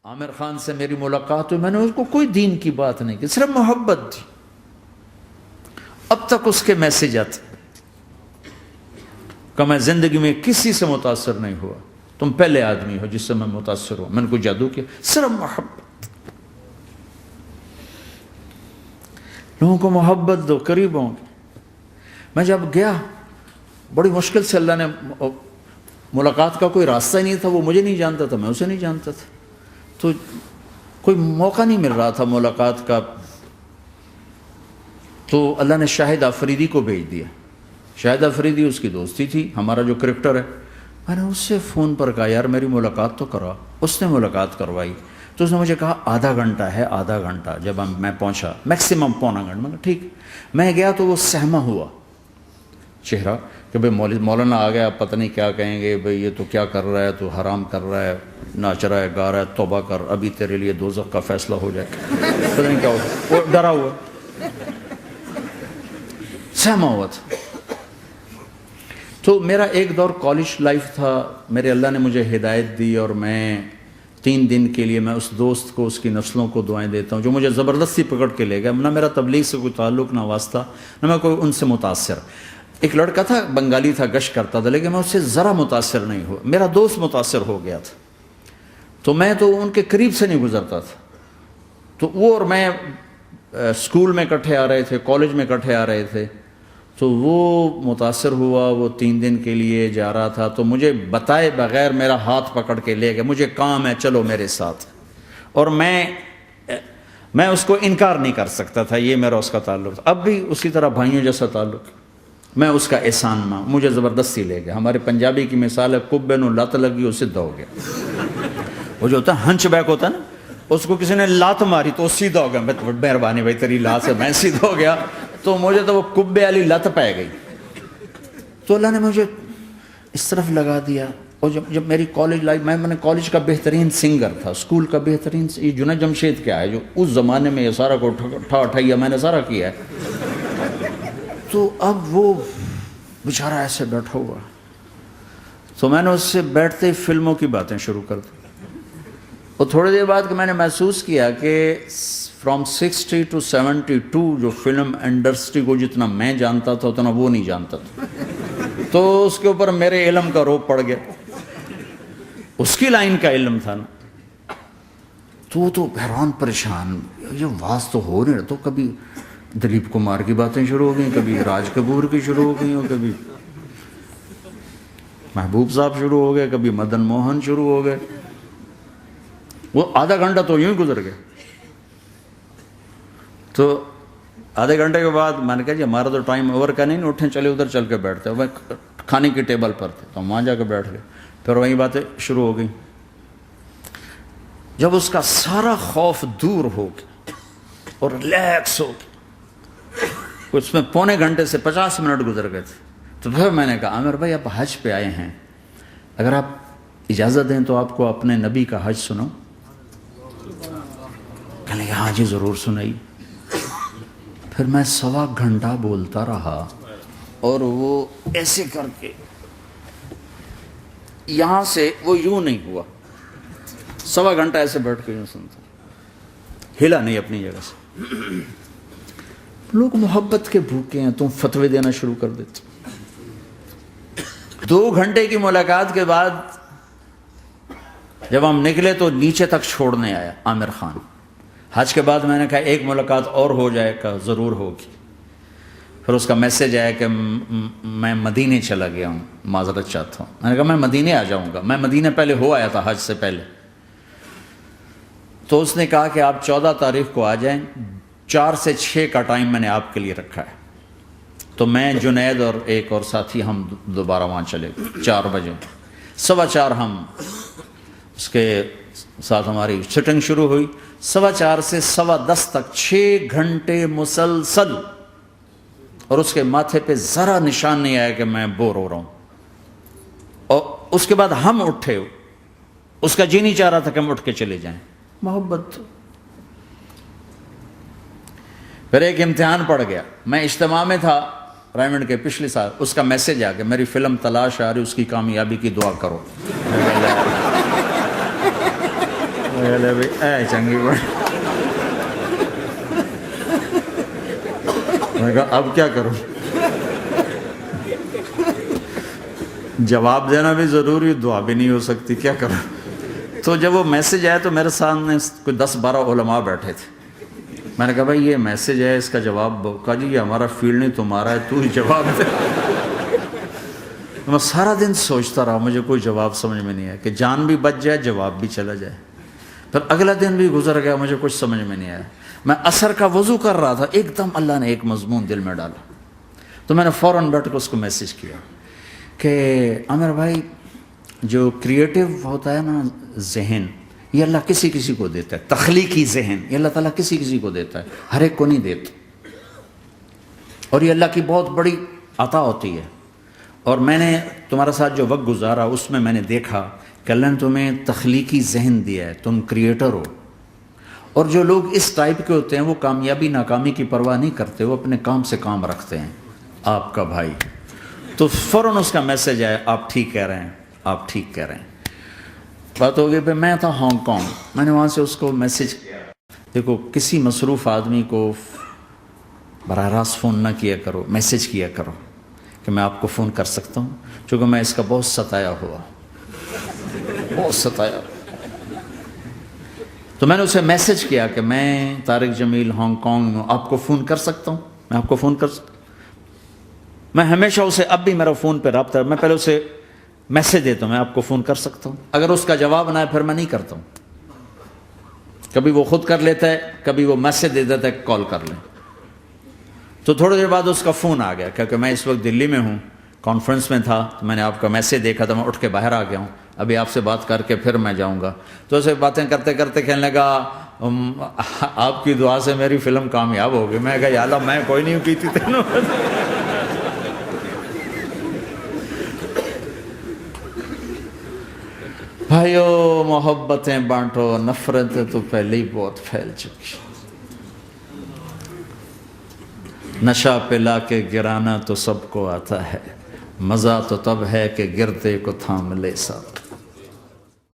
عامر خان سے میری ملاقات ہوئی، میں نے اس کو کوئی دین کی بات نہیں کی، صرف محبت تھی. اب تک اس کے میسج آتے کہ میں زندگی میں کسی سے متاثر نہیں ہوا، تم پہلے آدمی ہو جس سے میں متاثر ہوں. میں نے کوئی جادو کیا، صرف محبت. لوگوں کو محبت دو، قریب ہوں گے. میں جب گیا بڑی مشکل سے اللہ نے، ملاقات کا کوئی راستہ ہی نہیں تھا، وہ مجھے نہیں جانتا تھا، میں اسے نہیں جانتا تھا، تو کوئی موقع نہیں مل رہا تھا ملاقات کا. تو اللہ نے شاہد آفریدی کو بھیج دیا. شاہد آفریدی اس کی دوستی تھی، ہمارا جو کرکٹر ہے. میں نے اس سے فون پر کہا یار میری ملاقات تو کرا. اس نے ملاقات کروائی. تو اس نے مجھے کہا آدھا گھنٹہ ہے، آدھا گھنٹہ. جب میں پہنچا میکسیمم پونا گھنٹہ. میں کہا ٹھیک. میں گیا تو وہ سہما ہوا چہرہ کہ بھئی مولانا آ گیا، پتہ نہیں کیا کہیں گے، بھئی یہ تو کیا کر رہا ہے، تو حرام کر رہا ہے، ناچ رہا ہے، گا رہا ہے، توبہ کر، ابھی تیرے لیے دوزخ کا فیصلہ ہو جائے. پتہ نہیں کیا ہوا، وہ ڈرا ہوا سہما ہوا تھا. تو میرا ایک دور کالج لائف تھا. میرے اللہ نے مجھے ہدایت دی اور میں 3 دن کے لیے میں اس دوست کو، اس کی نسلوں کو دعائیں دیتا ہوں جو مجھے زبردستی پکڑ کے لے گیا. نہ میرا تبلیغ سے کوئی تعلق، نہ واسطہ، نہ میں کوئی ان سے متاثر. ایک لڑکا تھا، بنگالی تھا، گشت کرتا تھا، لیکن میں اس سے ذرا متاثر نہیں ہوا. میرا دوست متاثر ہو گیا تھا، تو میں تو ان کے قریب سے نہیں گزرتا تھا. تو وہ اور میں اسکول میں اکٹھے آ رہے تھے، کالج میں اکٹھے آ رہے تھے. تو وہ متاثر ہوا، وہ 3 دن کے لیے جا رہا تھا، تو مجھے بتائے بغیر میرا ہاتھ پکڑ کے لے گیا. مجھے کام ہے، چلو میرے ساتھ. اور میں اس کو انکار نہیں کر سکتا تھا، یہ میرا اس کا تعلق تھا. اب بھی اسی طرح بھائیوں جیسا تعلق. میں اس کا احسان ماں، مجھے زبردستی لے گیا. ہمارے پنجابی کی مثال ہے، کبے نو لت لگی وہ سیدھا ہو گیا. وہ جو ہوتا ہے ہنچ بیک ہوتا ہے نا، اس کو کسی نے لات ماری تو وہ سیدھا ہو گیا. مہربانی بھائی تیری لات سے میں سیدھا ہو گیا. تو مجھے تو وہ کبے والی لت پہ گئی. تو اللہ نے مجھے اس طرف لگا دیا. اور جب میری کالج لائف، میں نے کالج کا بہترین سنگر تھا، اسکول کا بہترین، یہ جنید جمشید کیا ہے جو اس زمانے میں یہ سارا کو ٹھا میں نے سارا کیا ہے. تو اب وہ بیچارہ ایسے بیٹھا ہوا. تو میں نے اس سے بیٹھتے ہی فلموں کی باتیں شروع کر دی. اور تھوڑی دیر بعد کہ میں نے محسوس کیا کہ فرام 60 to 72 جو فلم انڈسٹری کو جتنا میں جانتا تھا اتنا وہ نہیں جانتا تھا. تو اس کے اوپر میرے علم کا روپ پڑ گیا. اس کی لائن کا علم تھا نا. تو حیران پریشان، یہ واز تو ہو نہیں رہا. تو کبھی دلیپ کمار کی باتیں شروع ہو گئیں، کبھی راج کپور کی شروع ہو گئیں، اور کبھی محبوب صاحب شروع ہو گئے، کبھی مدن موہن شروع ہو گئے. وہ آدھا گھنٹہ تو یوں ہی گزر گیا. تو آدھے گھنٹے کے بعد میں نے کہا جی ہمارا تو ٹائم اوور کا نہیں، اٹھیں چلے ادھر چل کے بیٹھتے. وہ کھانے کی ٹیبل پر تھے تو وہاں جا کے بیٹھ گئے. پھر وہیں باتیں شروع ہو گئیں. جب اس کا سارا خوف دور ہو گیا اور ریلیکس ہو گیا، اس میں پونے گھنٹے سے 50 منٹ گزر گئے تھے. تو پھر میں نے کہا عامر بھائی آپ حج پہ آئے ہیں، اگر آپ اجازت دیں تو آپ کو اپنے نبی کا حج سنو. کہنے لگے ہاں جی ضرور سنائی. پھر میں 1.25 گھنٹہ بولتا رہا اور وہ ایسے کر کے یہاں سے وہ یوں نہیں ہوا. 1.25 گھنٹہ ایسے بیٹھ کے یوں سنتا، ہلا نہیں اپنی جگہ سے. لوگ محبت کے بھوکے ہیں، تم فتوے دینا شروع کر دیتے. 2 گھنٹے کی ملاقات کے بعد جب ہم نکلے تو نیچے تک چھوڑنے آیا عامر خان. حج کے بعد میں نے کہا ایک ملاقات اور ہو جائے گا، ضرور ہوگی. پھر اس کا میسج آیا کہ میں مدینے چلا گیا ہوں، معذرت چاہتا ہوں. میں نے کہا میں مدینے آ جاؤں گا. میں مدینے پہلے ہو آیا تھا حج سے پہلے. تو اس نے کہا کہ آپ 14 تاریخ کو آ جائیں، 4 سے 6 کا ٹائم میں نے آپ کے لیے رکھا ہے. تو میں جنید اور ایک اور ساتھی ہم دوبارہ وہاں چلے گئے. 4 بجے 4:15 ہم اس کے ساتھ ہماری سٹنگ شروع ہوئی. 4:15 سے 10:15 تک 6 گھنٹے مسلسل. اور اس کے ماتھے پہ ذرا نشان نہیں آیا کہ میں بور ہو رہا ہوں. اور اس کے بعد ہم اٹھے، اس کا جی نہیں چاہ رہا تھا کہ ہم اٹھ کے چلے جائیں. محبت. پھر ایک امتحان پڑ گیا. میں اجتماع میں تھا رائمنڈ کے پچھلے سال. اس کا میسج آ گیا میری فلم تلاش آ رہی، اس کی کامیابی کی دعا کرو. لے بھائی اے چنگی بڑی. میں نے کہا اب کیا کروں؟ جواب دینا بھی ضروری، دعا بھی نہیں ہو سکتی، کیا کروں؟ تو جب وہ میسج آیا تو میرے سامنے کوئی 10-12 علماء بیٹھے تھے. میں نے کہا بھائی یہ میسج ہے، اس کا جواب دو. کہا جی یہ ہمارا فیلڈ نہیں تمہارا ہے، تو ہی جواب دے. میں سارا دن سوچتا رہا، مجھے کوئی جواب سمجھ میں نہیں آیا کہ جان بھی بچ جائے، جواب بھی چلا جائے. پھر اگلا دن بھی گزر گیا، مجھے کچھ سمجھ میں نہیں آیا. میں عصر کا وضو کر رہا تھا، ایک دم اللہ نے ایک مضمون دل میں ڈالا. تو میں نے فوراً بیٹھ کے اس کو میسج کیا کہ عامر بھائی جو کریٹو ہوتا ہے نا ذہن، یہ اللہ کسی کسی کو دیتا ہے. تخلیقی ذہن یہ اللہ تعالیٰ کسی کسی کو دیتا ہے، ہر ایک کو نہیں دیتا. اور یہ اللہ کی بہت بڑی عطا ہوتی ہے. اور میں نے تمہارے ساتھ جو وقت گزارا اس میں نے دیکھا کہ اللہ نے تمہیں تخلیقی ذہن دیا ہے، تم کریٹر ہو. اور جو لوگ اس ٹائپ کے ہوتے ہیں وہ کامیابی ناکامی کی پرواہ نہیں کرتے، وہ اپنے کام سے کام رکھتے ہیں. آپ کا بھائی تو فوراً اس کا میسج آیا، آپ ٹھیک کہہ رہے ہیں، آپ ٹھیک کہہ رہے ہیں. بات ہو گئی. پھر میں تھا ہانگ کانگ، میں نے وہاں سے اس کو میسج کیا. دیکھو کسی مصروف آدمی کو براہ راست فون نہ کیا کرو، میسج کیا کرو کہ میں آپ کو فون کر سکتا ہوں، چونکہ میں اس کا بہت ستایا ہوا، بہت ستایا. تو میں نے اسے میسج کیا کہ میں طارق جمیل ہانگ کانگ میں آپ کو فون کر سکتا ہوں، میں آپ کو فون کر سکتا ہوں. میں ہمیشہ اسے، اب بھی میرا فون پہ رابطہ ہے، میں پہلے اسے میسج دیتا ہوں میں آپ کو فون کر سکتا ہوں. اگر اس کا جواب نہ ہے پھر میں نہیں کرتا ہوں. کبھی وہ خود کر لیتا ہے، کبھی وہ میسج دے دیتا ہے کال کر لیں. تو تھوڑی دیر بعد اس کا فون آ گیا کیونکہ میں اس وقت دلی میں ہوں، کانفرنس میں تھا. تو میں نے آپ کا میسج دیکھا تھا، میں اٹھ کے باہر آ گیا ہوں، ابھی آپ سے بات کر کے پھر میں جاؤں گا. تو اسے باتیں کرتے کرتے کہنے لگا آپ کی دعا سے میری فلم کامیاب ہو گئی. میں کہا یا اللہ میں کوئی نہیں کی تھی تینوں. بھائیو محبتیں بانٹو، نفرتیں تو پہلے ہی بہت پھیل چکی. نشہ پلا کے گرانا تو سب کو آتا ہے، مزہ تو تب ہے کہ گرتے کو تھام لے ساتھ.